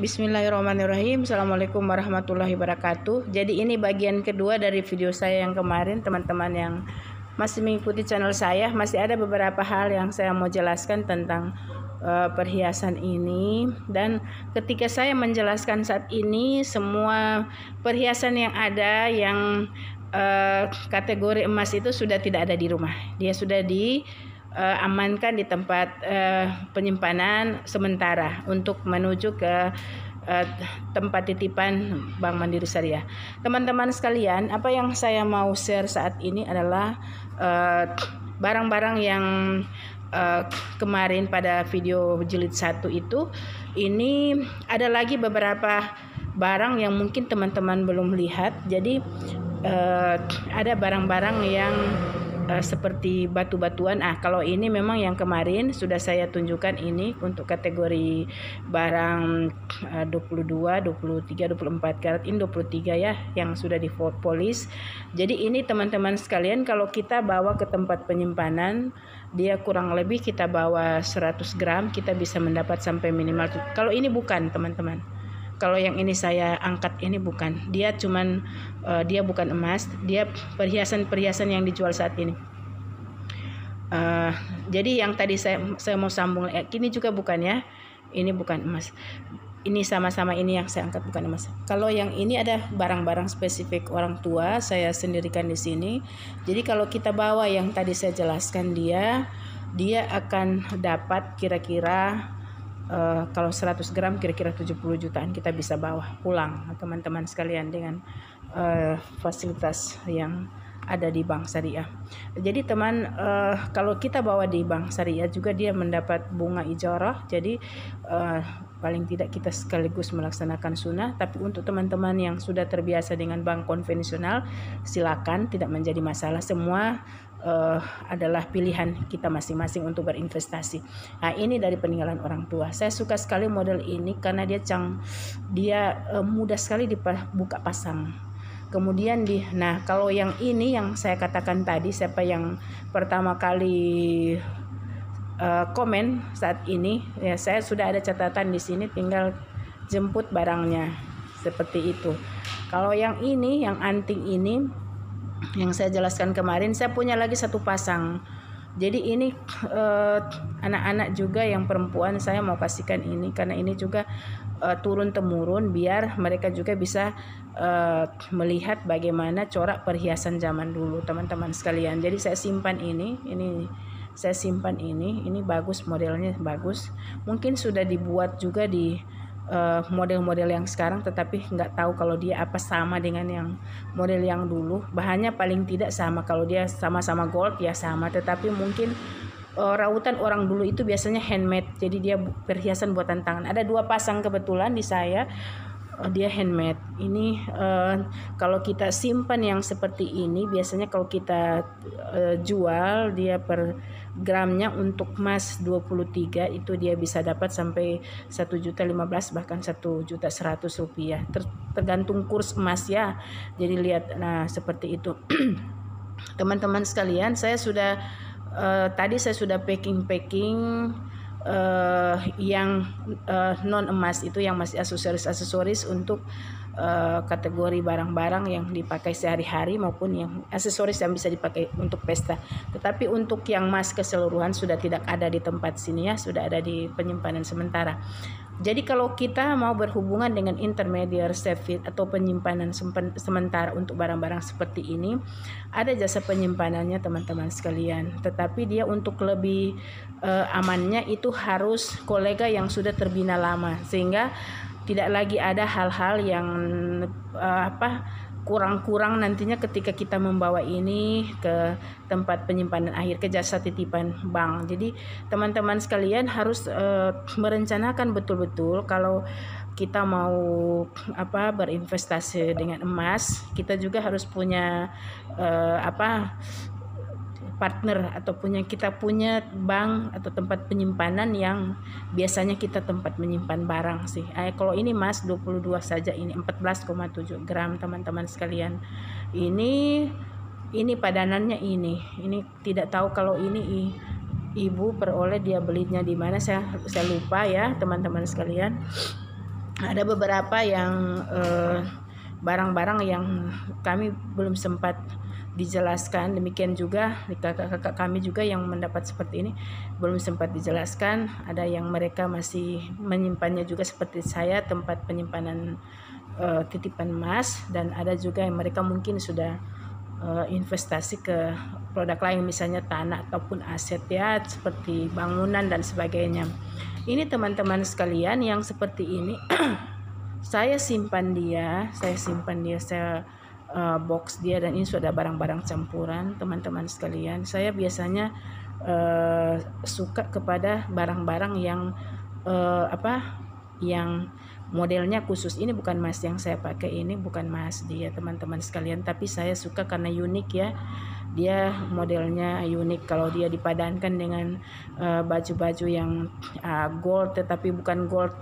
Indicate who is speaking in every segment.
Speaker 1: Bismillahirrahmanirrahim. Assalamualaikum warahmatullahi wabarakatuh. Jadi ini bagian kedua dari video saya yang kemarin. Teman-teman yang masih mengikuti channel saya, masih ada beberapa hal yang saya mau jelaskan tentang perhiasan ini. Dan ketika saya menjelaskan saat ini, semua perhiasan yang ada yang kategori emas itu sudah tidak ada di rumah. Dia sudah amankan di tempat penyimpanan sementara untuk menuju ke tempat titipan Bank Mandiri Syariah. Teman-teman sekalian, apa yang saya mau share saat ini adalah barang-barang yang kemarin pada video jilid 1 itu. Ini ada lagi beberapa barang yang mungkin teman-teman belum lihat. Jadi ada barang-barang yang seperti batu-batuan. Kalau ini memang yang kemarin sudah saya tunjukkan, ini untuk kategori barang 22, 23, 24 karat. Ini 23 ya, yang sudah dipolis. Jadi ini teman-teman sekalian, kalau kita bawa ke tempat penyimpanan, dia kurang lebih kita bawa 100 gram, kita bisa mendapat sampai minimal. Kalau ini bukan, teman-teman. Kalau yang ini saya angkat ini bukan, dia cuman dia bukan emas, dia perhiasan-perhiasan yang dijual saat ini. Jadi yang tadi saya mau sambung, ini juga bukan ya, ini bukan emas. Ini sama-sama ini yang saya angkat bukan emas. Kalau yang ini ada barang-barang spesifik orang tua, saya sendirikan di sini. Jadi kalau kita bawa yang tadi saya jelaskan, dia akan dapat kira-kira kalau 100 gram kira-kira 70 jutaan kita bisa bawa pulang, teman-teman sekalian, dengan fasilitas yang ada di Bank Syariah. Jadi teman, kalau kita bawa di Bank Syariah juga dia mendapat bunga ijarah. Jadi paling tidak kita sekaligus melaksanakan sunnah. Tapi untuk teman-teman yang sudah terbiasa dengan bank konvensional, silakan, tidak menjadi masalah. Semua adalah pilihan kita masing-masing untuk berinvestasi. Ini dari peninggalan orang tua. Saya suka sekali model ini karena dia mudah sekali dibuka pasang. Kemudian kalau yang ini yang saya katakan tadi, siapa yang pertama kali komen saat ini, ya saya sudah ada catatan di sini, tinggal jemput barangnya seperti itu. Kalau yang ini, yang anting ini, yang saya jelaskan kemarin, saya punya lagi satu pasang. Jadi ini anak-anak juga yang perempuan saya mau kasihkan ini, karena ini juga turun temurun, biar mereka juga bisa melihat bagaimana corak perhiasan zaman dulu, teman-teman sekalian. Jadi saya simpan ini saya simpan ini bagus, modelnya bagus. Mungkin sudah dibuat juga di model-model yang sekarang, tetapi nggak tahu kalau dia apa sama dengan yang model yang dulu. Bahannya paling tidak sama, kalau dia sama-sama gold ya sama, tetapi mungkin rautan orang dulu itu biasanya handmade, jadi dia perhiasan buatan tangan. Ada 2 pasang kebetulan di saya, dia handmade. Ini kalau kita simpan yang seperti ini, biasanya kalau kita jual, dia per gramnya untuk emas 23 itu dia bisa dapat sampai 1.015.000 bahkan 1.100.000 rupiah, tergantung kurs emas ya. Jadi lihat, seperti itu. Teman-teman sekalian, saya sudah tadi saya sudah packing yang non emas itu, yang masih aksesoris untuk kategori barang-barang yang dipakai sehari-hari maupun yang aksesoris yang bisa dipakai untuk pesta. Tetapi untuk yang emas keseluruhan sudah tidak ada di tempat sini ya, sudah ada di penyimpanan sementara. Jadi kalau kita mau berhubungan dengan intermediate service atau penyimpanan sementara untuk barang-barang seperti ini, ada jasa penyimpanannya teman-teman sekalian. Tetapi dia untuk lebih amannya itu harus kolega yang sudah terbina lama, sehingga tidak lagi ada hal-hal yang kurang-kurang nantinya ketika kita membawa ini ke tempat penyimpanan akhir, ke jasa titipan bank. Jadi teman-teman sekalian harus merencanakan betul-betul kalau kita mau berinvestasi dengan emas, kita juga harus punya partner atau kita punya bank atau tempat penyimpanan yang biasanya kita tempat menyimpan barang sih. Kalau ini emas 22 saja, ini 14,7 gram teman-teman sekalian. Ini padanannya ini tidak tahu kalau ini ibu peroleh dia belinya di mana, saya lupa ya teman-teman sekalian. ada beberapa yang barang-barang yang kami belum sempat dijelaskan. Demikian juga kakak-kakak kami juga yang mendapat seperti ini belum sempat dijelaskan. Ada yang mereka masih menyimpannya juga seperti saya, tempat penyimpanan titipan emas, dan ada juga yang mereka mungkin sudah investasi ke produk lain, misalnya tanah ataupun aset ya, seperti bangunan dan sebagainya. Ini teman-teman sekalian yang seperti ini saya simpan dia, saya box dia, dan ini sudah barang-barang campuran teman-teman sekalian. Saya biasanya suka kepada barang-barang yang yang modelnya khusus. Ini bukan emas yang saya pakai, ini bukan emas dia teman-teman sekalian, tapi saya suka karena unik ya. Dia modelnya unik kalau dia dipadankan dengan baju-baju yang gold, tetapi bukan gold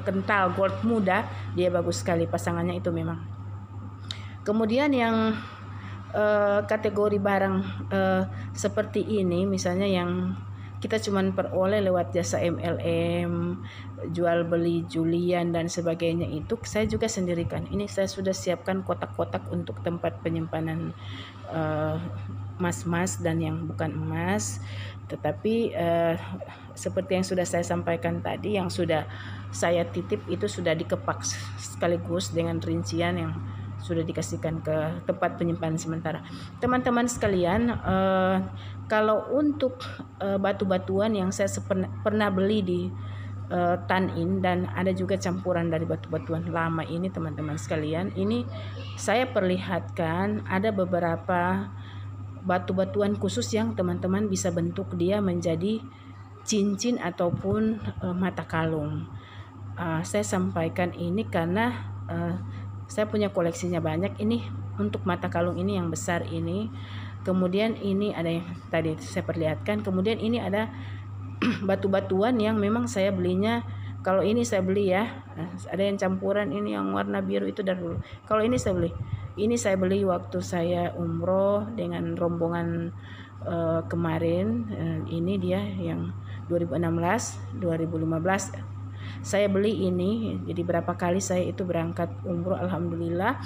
Speaker 1: kental, gold muda, dia bagus sekali pasangannya itu memang. Kemudian yang kategori barang seperti ini, misalnya yang kita cuman peroleh lewat jasa MLM, jual beli Julian dan sebagainya, itu saya juga sendirikan. Ini saya sudah siapkan kotak-kotak untuk tempat penyimpanan emas-emas dan yang bukan emas. Tetapi seperti yang sudah saya sampaikan tadi, yang sudah saya titip itu sudah dikepak sekaligus dengan rincian yang sudah dikasihkan ke tempat penyimpanan sementara. Teman-teman sekalian, kalau untuk batu-batuan yang saya pernah beli di Tan-in, dan ada juga campuran dari batu-batuan lama ini teman-teman sekalian, ini saya perlihatkan ada beberapa batu-batuan khusus yang teman-teman bisa bentuk dia menjadi cincin ataupun mata kalung. Saya sampaikan ini karena saya punya koleksinya banyak. Ini untuk mata kalung ini yang besar ini. Kemudian ini ada yang tadi saya perlihatkan. Kemudian ini ada batu-batuan yang memang saya belinya. Kalau ini saya beli ya, ada yang campuran, ini yang warna biru itu dari dulu. Kalau ini saya beli. Ini saya beli waktu saya umroh dengan rombongan kemarin. Ini dia yang 2016, 2015. Saya beli ini, jadi berapa kali saya itu berangkat umroh, alhamdulillah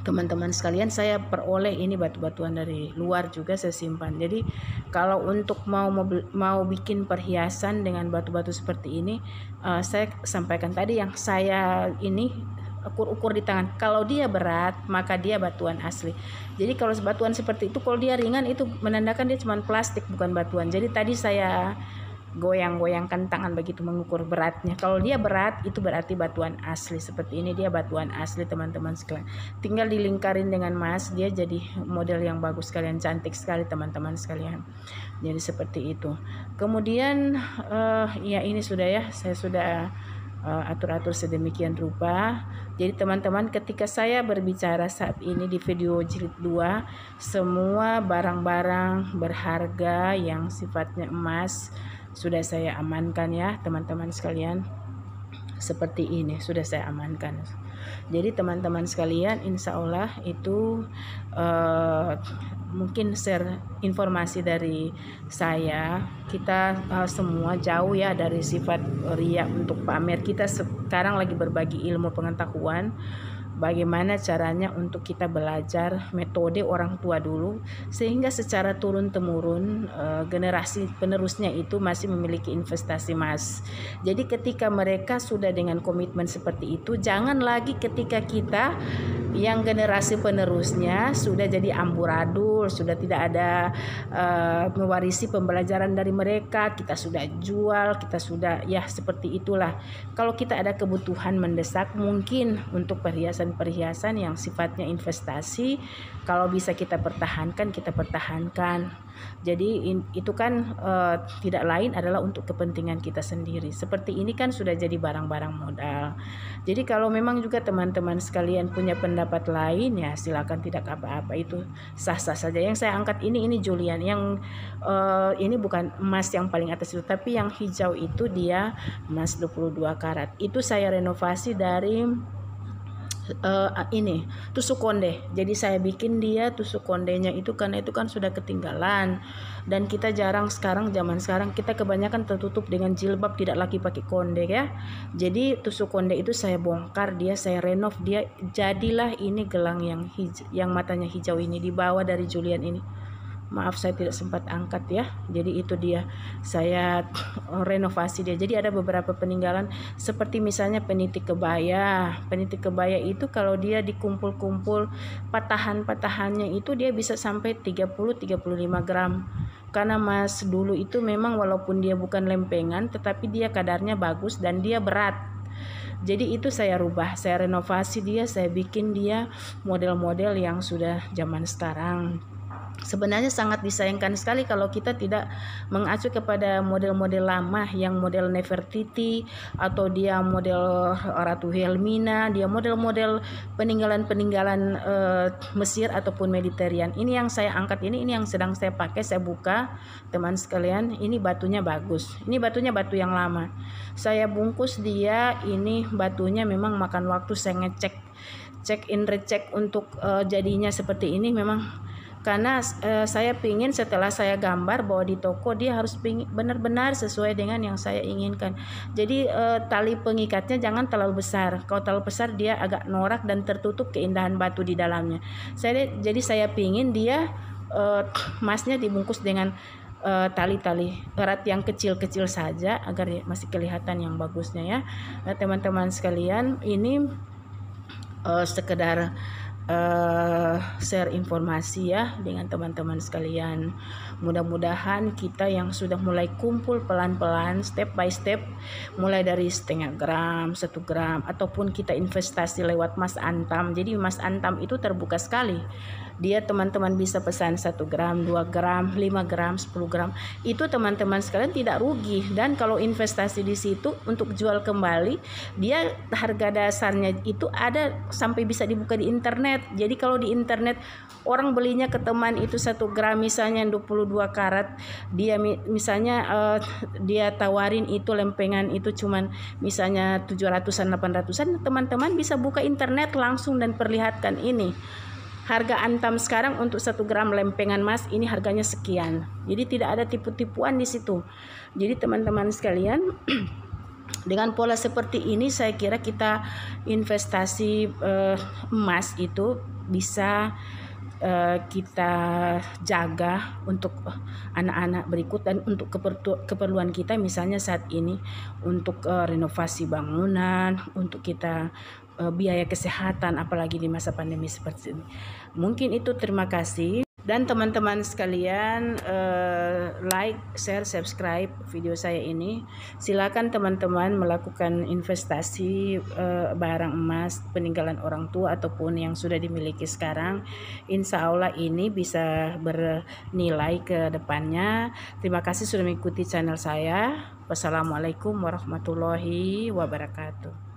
Speaker 1: teman-teman sekalian, saya peroleh ini batu-batuan dari luar juga saya simpan. Jadi kalau untuk mau bikin perhiasan dengan batu-batu seperti ini, saya sampaikan tadi yang saya ini ukur-ukur di tangan. Kalau dia berat, maka dia batuan asli. Jadi kalau batuan seperti itu, kalau dia ringan, itu menandakan dia cuma plastik, bukan batuan. Jadi tadi saya goyang-goyangkan tangan begitu mengukur beratnya. Kalau dia berat, itu berarti batuan asli. Seperti ini dia batuan asli teman-teman sekalian. Tinggal dilingkarin dengan emas, dia jadi model yang bagus sekalian, cantik sekali teman-teman sekalian. Jadi seperti itu. Kemudian ya ini sudah ya, saya sudah atur-atur sedemikian rupa. Jadi teman-teman, ketika saya berbicara saat ini di video jilid 2, semua barang-barang berharga yang sifatnya emas sudah saya amankan ya teman-teman sekalian. Seperti ini sudah saya amankan. Jadi teman-teman sekalian, insya Allah itu mungkin share informasi dari saya. Kita semua jauh ya dari sifat riya untuk pamer. Kita sekarang lagi berbagi ilmu pengetahuan, bagaimana caranya untuk kita belajar metode orang tua dulu, sehingga secara turun-temurun generasi penerusnya itu masih memiliki investasi emas. Jadi ketika mereka sudah dengan komitmen seperti itu, jangan lagi ketika kita yang generasi penerusnya sudah jadi amburadul, sudah tidak ada mewarisi pembelajaran dari mereka, kita sudah jual, kita sudah ya seperti itulah. Kalau kita ada kebutuhan mendesak mungkin untuk perhiasan yang sifatnya investasi, kalau bisa kita pertahankan, kita pertahankan. Jadi itu kan tidak lain adalah untuk kepentingan kita sendiri. Seperti ini kan sudah jadi barang-barang modal. Jadi kalau memang juga teman-teman sekalian punya pendapat lain, ya silakan, tidak apa-apa, itu sah-sah saja. Yang saya angkat ini Julian, yang ini bukan emas yang paling atas itu, tapi yang hijau itu dia emas 22 karat. Itu saya renovasi dari ini tusuk konde. Jadi saya bikin dia tusuk kondenya itu karena itu kan sudah ketinggalan dan kita jarang sekarang, zaman sekarang kita kebanyakan tertutup dengan jilbab, tidak lagi pakai konde ya. Jadi tusuk konde itu saya bongkar dia, saya renov dia, jadilah ini gelang yang matanya hijau ini dibawa dari Julian ini. Maaf saya tidak sempat angkat ya. Jadi itu dia, saya renovasi dia. Jadi ada beberapa peninggalan seperti misalnya penitik kebaya. Penitik kebaya itu kalau dia dikumpul-kumpul patahan-patahannya itu dia bisa sampai 30-35 gram. Karena emas dulu itu memang walaupun dia bukan lempengan tetapi dia kadarnya bagus dan dia berat. Jadi itu saya rubah, saya renovasi dia, saya bikin dia model-model yang sudah zaman sekarang. Sebenarnya sangat disayangkan sekali kalau kita tidak mengacu kepada model-model lama yang model Nefertiti atau dia model Ratu Helmina, dia model-model peninggalan-peninggalan Mesir ataupun Mediterranean. Ini yang saya angkat ini yang sedang saya pakai, saya buka teman sekalian. Ini batunya bagus. Ini batunya batu yang lama. Saya bungkus dia, ini batunya memang makan waktu saya ngecek, check in recheck untuk jadinya seperti ini memang. Karena saya pingin setelah saya gambar bahwa di toko dia harus benar-benar sesuai dengan yang saya inginkan. Jadi tali pengikatnya jangan terlalu besar. Kalau terlalu besar dia agak norak dan tertutup keindahan batu di dalamnya. Jadi saya pingin dia emasnya dibungkus dengan tali-tali erat yang kecil-kecil saja agar masih kelihatan yang bagusnya ya. Nah, teman-teman sekalian, ini sekedar share informasi ya dengan teman-teman sekalian. Mudah-mudahan kita yang sudah mulai kumpul pelan-pelan, step by step, mulai dari setengah gram, 1 gram, ataupun kita investasi lewat Mas Antam. Jadi Mas Antam itu terbuka sekali. Dia teman-teman bisa pesan 1 gram, 2 gram, 5 gram, 10 gram. Itu teman-teman sekalian tidak rugi. Dan kalau investasi di situ untuk jual kembali, dia harga dasarnya itu ada sampai bisa dibuka di internet. Jadi kalau di internet orang belinya ke teman itu 1 gram misalnya 22 karat, dia misalnya dia tawarin itu lempengan itu cuman misalnya 700-an 800-an, teman-teman bisa buka internet langsung dan perlihatkan ini. Harga Antam sekarang untuk 1 gram lempengan emas ini harganya sekian. Jadi tidak ada tipu-tipuan di situ. Jadi teman-teman sekalian, dengan pola seperti ini saya kira kita investasi emas itu bisa kita jaga untuk anak-anak berikut dan untuk keperluan kita misalnya saat ini untuk renovasi bangunan, untuk kita biaya kesehatan apalagi di masa pandemi seperti ini. Mungkin itu, terima kasih. Dan teman-teman sekalian, like, share, subscribe video saya ini. Silakan teman-teman melakukan investasi barang emas peninggalan orang tua ataupun yang sudah dimiliki sekarang. Insya Allah ini bisa bernilai ke depannya. Terima kasih sudah mengikuti channel saya. Wassalamualaikum warahmatullahi wabarakatuh.